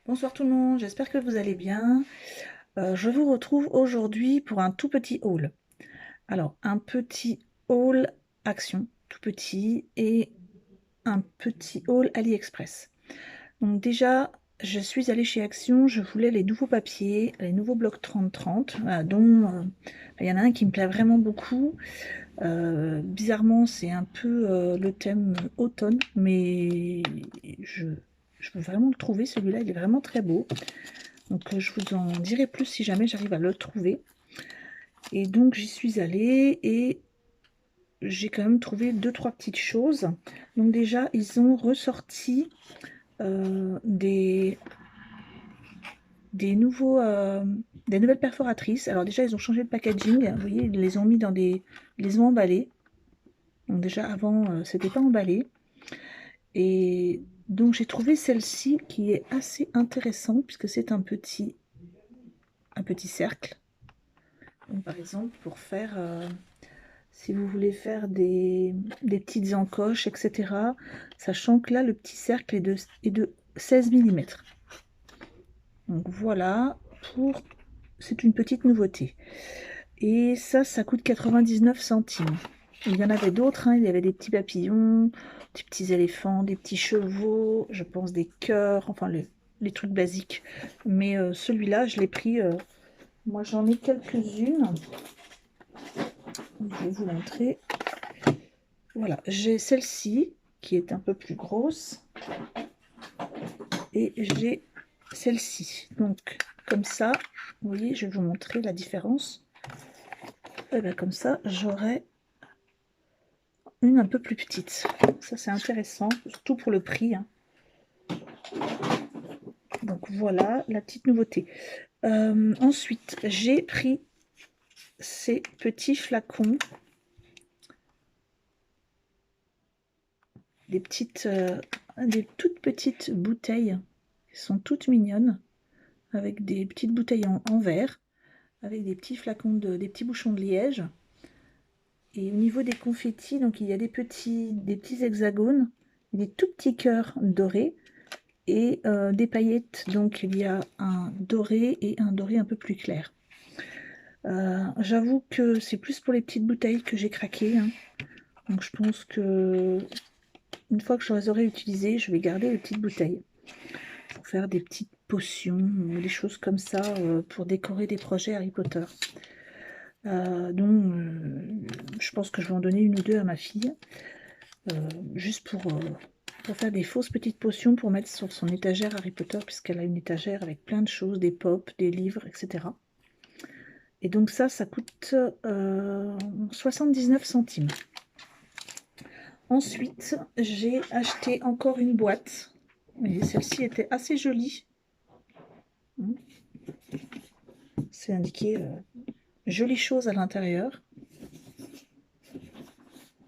Bonsoir tout le monde, j'espère que vous allez bien. Je vous retrouve aujourd'hui pour un tout petit haul. Alors, un petit haul Action, tout petit, et un petit haul AliExpress. Donc déjà, je suis allée chez Action, je voulais les nouveaux papiers, les nouveaux blocs 30-30, dont il y en a un qui me plaît vraiment beaucoup. Bizarrement, c'est un peu le thème automne, mais je, je veux vraiment le trouver, celui-là, il est vraiment très beau. Donc je vous en dirai plus si jamais j'arrive à le trouver. Et donc j'y suis allée et j'ai quand même trouvé deux trois petites choses. Donc déjà ils ont ressorti des nouveaux des nouvelles perforatrices. Alors déjà ils ont changé de packaging. Vous voyez, ils les ont mis dans des, ils les ont emballés. Donc déjà avant c'était pas emballé. Et donc j'ai trouvé celle-ci qui est assez intéressante puisque c'est un petit cercle. Donc, par exemple pour faire si vous voulez faire des petites encoches, etc. Sachant que là, le petit cercle est de 16 mm. Donc voilà, c'est une petite nouveauté. Et ça coûte 99 centimes. Il y en avait d'autres, hein. Il y avait des petits papillons, des petits éléphants, des petits chevaux, je pense des cœurs, enfin les trucs basiques. Mais celui-là, je l'ai pris, moi j'en ai quelques-unes. Je vais vous montrer. Voilà, j'ai celle-ci qui est un peu plus grosse et j'ai celle-ci. Donc comme ça, vous voyez, je vais vous montrer la différence. Et bien comme ça, j'aurai une un peu plus petite. Ça c'est intéressant, surtout pour le prix, hein. Donc voilà la petite nouveauté. Ensuite, j'ai pris ces petits flacons, des toutes petites bouteilles qui sont toutes mignonnes, avec des petites bouteilles en verre, avec des petits flacons des petits bouchons de liège. Et au niveau des confettis, donc il y a des petits hexagones, des tout petits cœurs dorés et des paillettes. Donc il y a un doré et un doré un peu plus clair. J'avoue que c'est plus pour les petites bouteilles que j'ai craqué, hein. Donc je pense que une fois que je les aurai utilisées, je vais garder les petites bouteilles pour faire des petites potions ou des choses comme ça pour décorer des projets Harry Potter. Donc je pense que je vais en donner une ou deux à ma fille, juste pour faire des fausses petites potions pour mettre sur son étagère Harry Potter, puisqu'elle a une étagère avec plein de choses, des pop, des livres, etc. Et donc ça coûte 79 centimes. Ensuite, j'ai acheté encore une boîte. Celle-ci était assez jolie. C'est indiqué jolies choses à l'intérieur.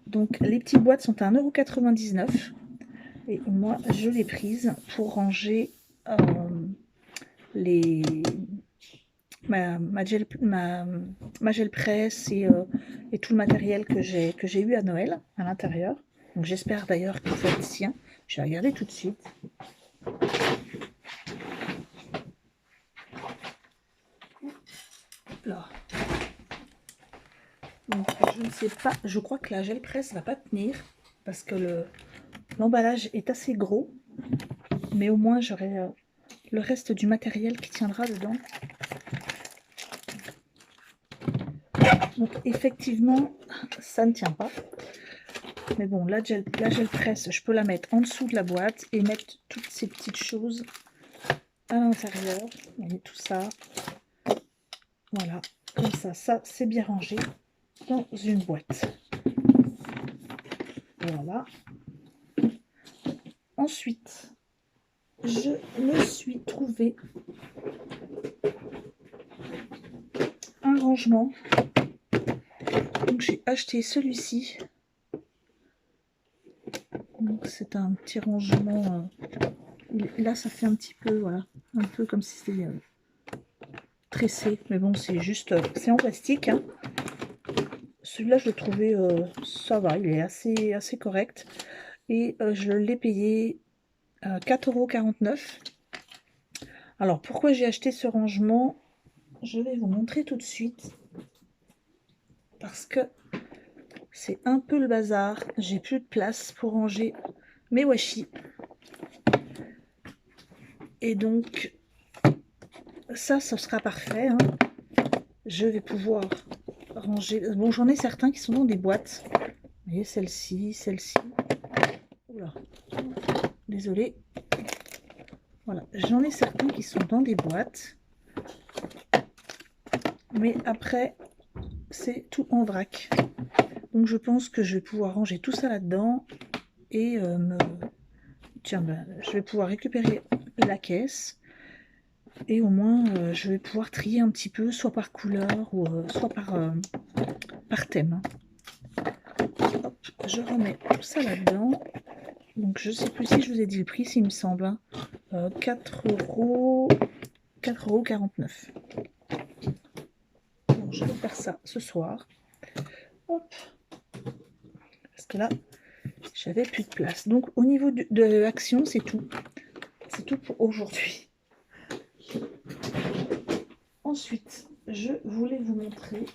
Donc les petites boîtes sont à 1,99 € et moi je l'ai prise pour ranger ma gel presse et tout le matériel que j'ai eu à Noël à l'intérieur. Donc j'espère d'ailleurs que ça va être sien. Je vais regarder tout de suite. Là. Donc je ne sais pas, je crois que la gel presse va pas tenir parce que l'emballage est assez gros, mais au moins j'aurai le reste du matériel qui tiendra dedans. Donc effectivement, ça ne tient pas. Mais bon, la gel presse, je peux la mettre en dessous de la boîte et mettre toutes ces petites choses à l'intérieur. Vous voyez tout ça. Voilà, comme ça c'est bien rangé dans une boîte. Voilà. Ensuite, je me suis trouvé un rangement. Donc j'ai acheté celui-ci. Donc c'est un petit rangement. Là ça fait un petit peu, voilà, un peu comme si c'était tressé, mais bon c'est juste, c'est en plastique, hein. Celui-là je le trouvais, ça va, il est assez correct. Et je l'ai payé 4,49 €. Alors, pourquoi j'ai acheté ce rangement? Je vais vous montrer tout de suite. Parce que c'est un peu le bazar. J'ai plus de place pour ranger mes washi. Et donc, ça, ce sera parfait. Hein. Je vais pouvoir ranger. Bon, j'en ai certains qui sont dans des boîtes. Vous voyez, celle-ci, celle-ci. Oula. Désolée. Voilà, j'en ai certains qui sont dans des boîtes. Mais après, c'est tout en vrac. Donc je pense que je vais pouvoir ranger tout ça là-dedans. Et tiens, ben, je vais pouvoir récupérer la caisse. Et au moins, je vais pouvoir trier un petit peu, soit par couleur, ou soit par thème. Hop, je remets tout ça là-dedans. Donc je ne sais plus si je vous ai dit le prix, s'il me semble. Hein. 4,49 €. Bon, je vais faire ça ce soir. Hop. Parce que là, j'avais plus de place. Donc au niveau de l'action, c'est tout. C'est tout pour aujourd'hui. Ensuite, je voulais vous montrer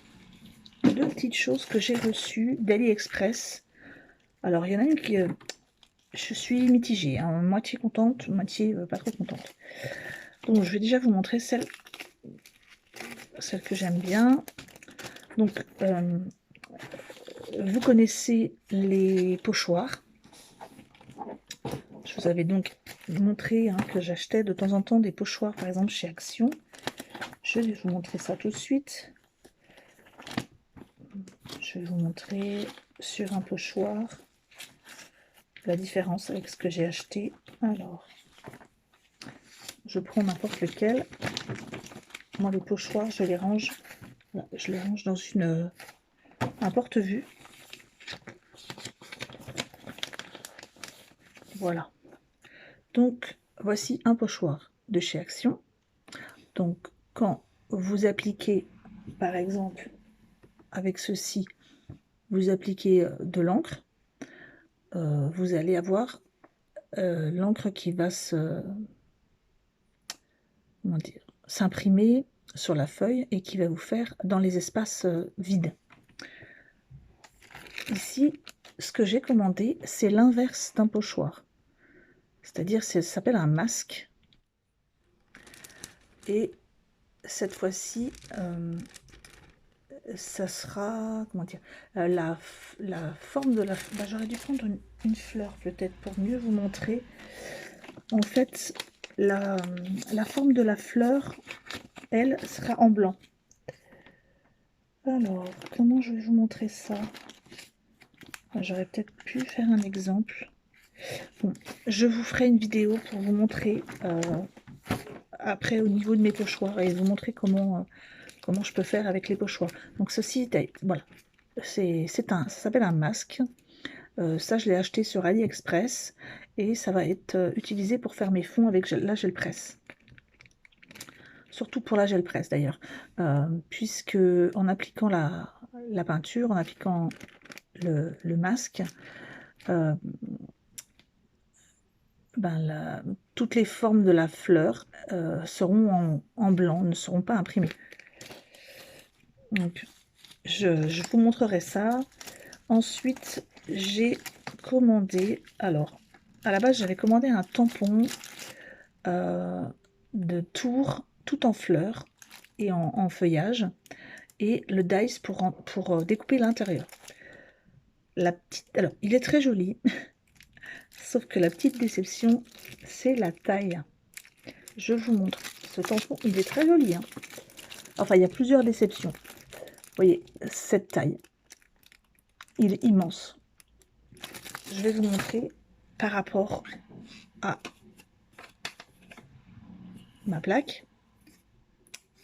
deux petites choses que j'ai reçues d'AliExpress. Alors, il y en a une qui... je suis mitigée, hein, moitié contente, moitié pas trop contente. Donc, je vais déjà vous montrer celle que j'aime bien. Donc, vous connaissez les pochoirs. Je vous avais donc montré hein, que j'achetais de temps en temps des pochoirs, par exemple chez Action. Je vais vous montrer ça tout de suite. Je vais vous montrer sur un pochoir la différence avec ce que j'ai acheté. Alors, je prends n'importe lequel. Moi, les pochoirs, je les range. Voilà, je les range dans un porte-vue. Voilà. Donc, voici un pochoir de chez Action. Donc, quand vous appliquez, par exemple, avec ceci, vous appliquez de l'encre, vous allez avoir l'encre qui va s'imprimer sur la feuille et qui va vous faire dans les espaces vides. Ici, ce que j'ai commandé, c'est l'inverse d'un pochoir. C'est-à-dire, ça s'appelle un masque. Et cette fois-ci, ça sera, comment dire, la forme de la... Bah, j'aurais dû prendre une fleur peut-être pour mieux vous montrer. En fait, la forme de la fleur, elle, sera en blanc. Alors, comment je vais vous montrer ça? J'aurais peut-être pu faire un exemple. Bon, je vous ferai une vidéo pour vous montrer après au niveau de mes pochoirs et vous montrer comment je peux faire avec les pochoirs. Donc ceci, voilà, ça s'appelle un masque. Ça, je l'ai acheté sur AliExpress et ça va être utilisé pour faire mes fonds avec la gel presse. Surtout pour la gel presse d'ailleurs, puisque en appliquant la peinture, en appliquant le masque, toutes les formes de la fleur seront en blanc, ne seront pas imprimées. Donc, je vous montrerai ça. Ensuite, j'ai commandé, alors, à la base, j'avais commandé un tampon de tour tout en fleurs et en feuillage, et le dice pour découper l'intérieur. Alors, il est très joli, sauf que la petite déception, c'est la taille. Je vous montre. Ce tampon, il est très joli. Hein. Enfin, il y a plusieurs déceptions. Vous voyez, cette taille. Il est immense. Je vais vous montrer par rapport à ma plaque,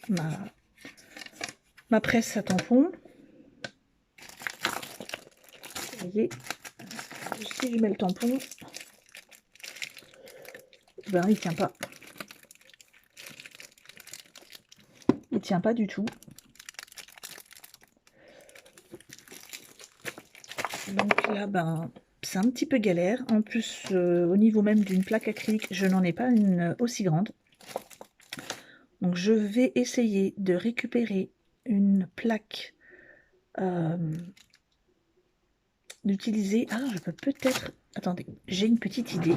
ma presse à tampon. Vous voyez, si je mets le tampon, ben il tient pas. Il tient pas du tout. Donc là, ben, c'est un petit peu galère. En plus, au niveau même d'une plaque acrylique, je n'en ai pas une aussi grande. Donc je vais essayer de récupérer une plaque, d'utiliser... Ah, je peux peut-être... Attendez, j'ai une petite idée.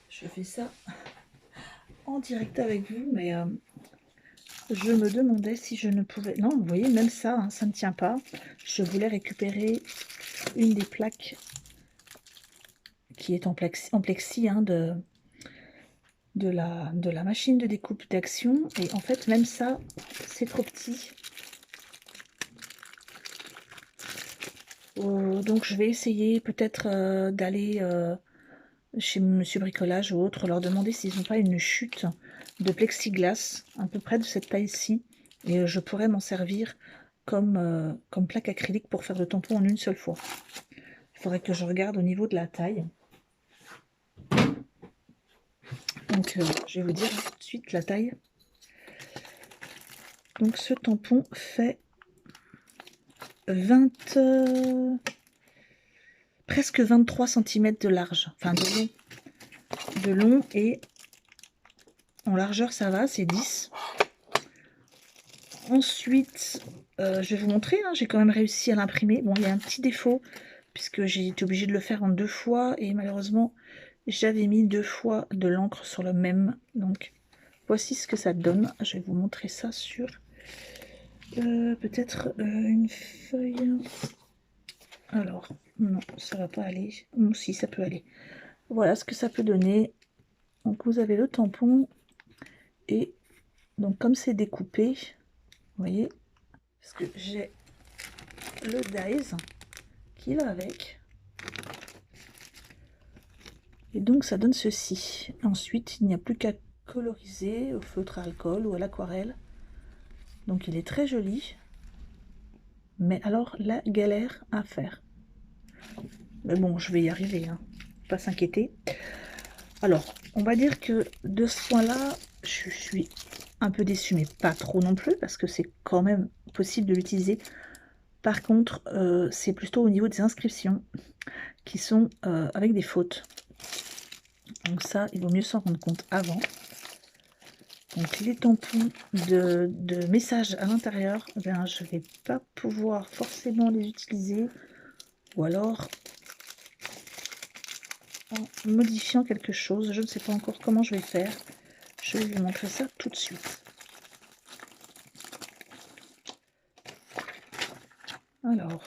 Je fais ça en direct avec vous, mais je me demandais si je ne pouvais... Non, vous voyez, même ça, hein, ça ne tient pas. Je voulais récupérer une des plaques qui est en plexi hein, de la machine de découpe d'Action. Et en fait, même ça, c'est trop petit. Donc, je vais essayer peut-être d'aller chez Monsieur Bricolage ou autre, leur demander s'ils n'ont pas une chute de plexiglas à peu près de cette taille-ci. Et je pourrais m'en servir comme plaque acrylique pour faire le tampon en une seule fois. Il faudrait que je regarde au niveau de la taille. Donc, je vais vous dire tout de suite la taille. Donc, ce tampon fait presque 23 cm de large, enfin de long, et en largeur ça va, c'est 10. Ensuite, je vais vous montrer, hein, j'ai quand même réussi à l'imprimer. Bon, il y a un petit défaut, puisque j'ai été obligée de le faire en 2 fois, et malheureusement, j'avais mis 2 fois de l'encre sur le même. Donc, voici ce que ça donne. Je vais vous montrer ça sur peut-être une feuille. Alors, non, ça va pas aller. Non, si, ça peut aller. Voilà ce que ça peut donner. Donc, vous avez le tampon, et donc comme c'est découpé, vous voyez, parce que j'ai le dies qui va avec, et donc ça donne ceci. Ensuite, il n'y a plus qu'à coloriser au feutre à alcool ou à l'aquarelle. Donc il est très joli, mais alors la galère à faire. Mais bon, je vais y arriver, hein. Pas s'inquiéter. Alors, on va dire que de ce point-là, je suis un peu déçue, mais pas trop non plus, parce que c'est quand même possible de l'utiliser. Par contre, c'est plutôt au niveau des inscriptions qui sont avec des fautes. Donc ça, il vaut mieux s'en rendre compte avant. Donc les tampons de messages à l'intérieur, eh bien, je ne vais pas pouvoir forcément les utiliser, ou alors en modifiant quelque chose. Je ne sais pas encore comment je vais faire. Je vais vous montrer ça tout de suite. Alors,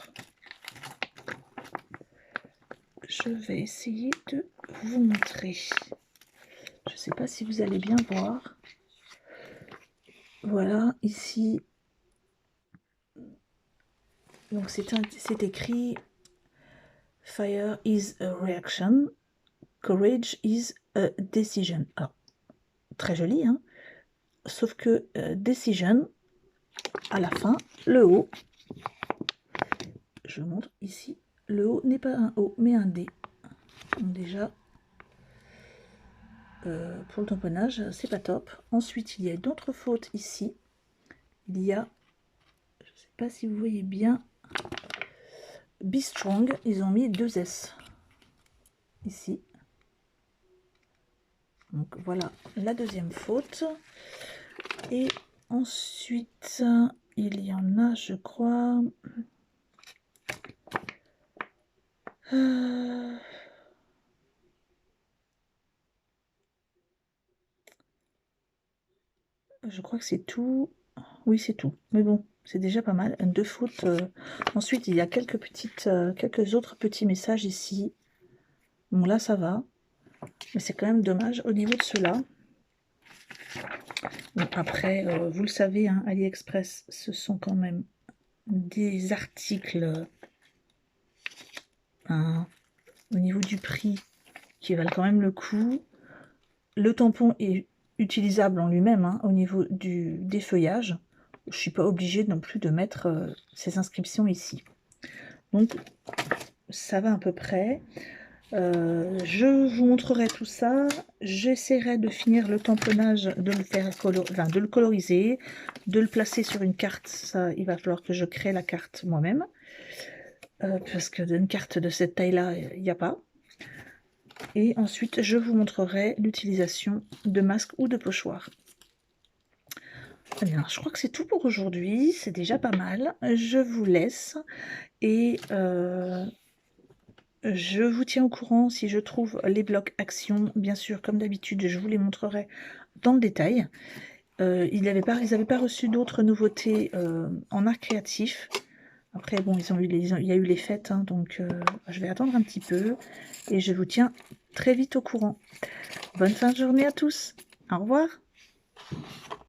je vais essayer de vous montrer. Je ne sais pas si vous allez bien voir. Voilà, ici, donc c'est écrit Fire is a reaction, courage is a decision. Alors, très joli, hein, sauf que decision, à la fin, le O, je vous montre ici, le O n'est pas un O, mais un D. Donc déjà, pour le tamponnage, c'est pas top. Ensuite, il y a d'autres fautes ici. Il y a, je ne sais pas si vous voyez bien, Be Strong, ils ont mis 2 S ici. Donc voilà la deuxième faute. Et ensuite, il y en a, je crois... je crois que c'est tout. Oui, c'est tout. Mais bon, c'est déjà pas mal. 2 fautes. Ensuite, il y a quelques autres petits messages ici. Bon, là, ça va. Mais c'est quand même dommage au niveau de ceux-là. Bon, après, vous le savez, hein, AliExpress, ce sont quand même des articles au niveau du prix qui valent quand même le coup. Le tampon est utilisable en lui-même, hein, au niveau du défeuillage. Je ne suis pas obligée non plus de mettre ces inscriptions ici. Donc, ça va à peu près. Je vous montrerai tout ça. J'essaierai de finir le tamponnage, de le faire de le coloriser, de le placer sur une carte. Ça, il va falloir que je crée la carte moi-même. Parce que d'une carte de cette taille-là, il n'y a pas. Et ensuite, je vous montrerai l'utilisation de masques ou de pochoirs. Eh bien, je crois que c'est tout pour aujourd'hui. C'est déjà pas mal. Je vous laisse et je vous tiens au courant si je trouve les blocs actions. Bien sûr, comme d'habitude, je vous les montrerai dans le détail. Ils n'avaient pas reçu d'autres nouveautés en art créatif. Après, bon, il y a eu les fêtes, hein, donc je vais attendre un petit peu et je vous tiens très vite au courant. Bonne fin de journée à tous. Au revoir.